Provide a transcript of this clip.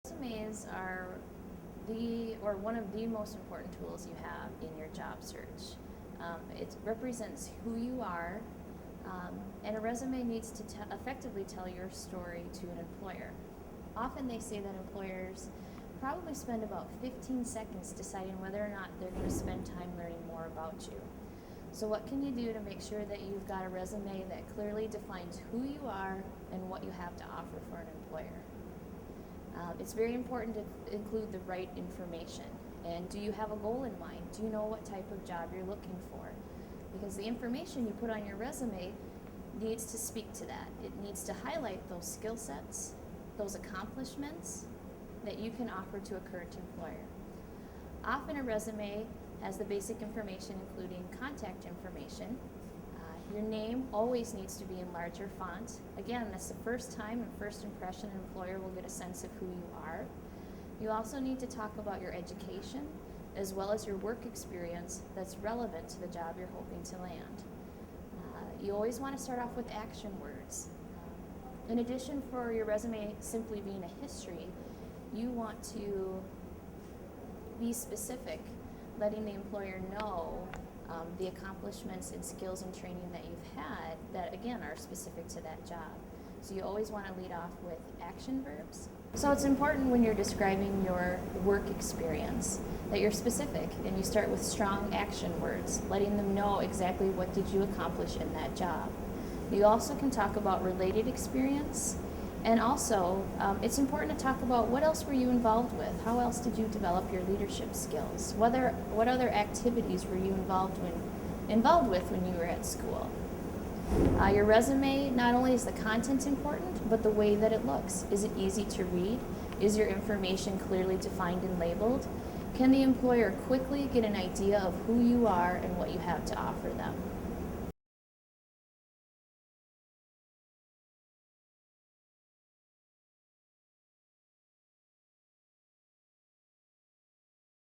Resumes are one of the most important tools you have in your job search. It represents who you are, and a resume needs to effectively tell your story to an employer. Often they say that employers probably spend about 15 seconds deciding whether or not they're going to spend time learning more about you. So what can you do to make sure that you've got a resume that clearly defines who you are and what you have to offer for an employer? It's very important to include the right information. And do you have a goal in mind? Do you know what type of job you're looking for? Because the information you put on your resume needs to speak to that. It needs to highlight those skill sets, those accomplishments that you can offer to a current employer. Often a resume has the basic information, including contact information. Your name always needs to be in larger font. Again, that's the first time and first impression an employer will get a sense of who you are. You also need to talk about your education as well as your work experience that's relevant to the job you're hoping to land. You always want to start off with action words. In addition, for your resume simply being a history, you want to be specific, letting the employer know the accomplishments and skills and training that you've had that, again, are specific to that job. So you always want to lead off with action verbs. So it's important when you're describing your work experience that you're specific and you start with strong action words, letting them know exactly what did you accomplish in that job. You also can talk about related experience, and also it's important to talk about what else were you involved with? How else did you develop your leadership skills? What other activities were you involved with when you were at school? Your resume, not only is the content important, but the way that it looks. Is it easy to read? Is your information clearly defined and labeled? Can the employer quickly get an idea of who you are and what you have to offer them?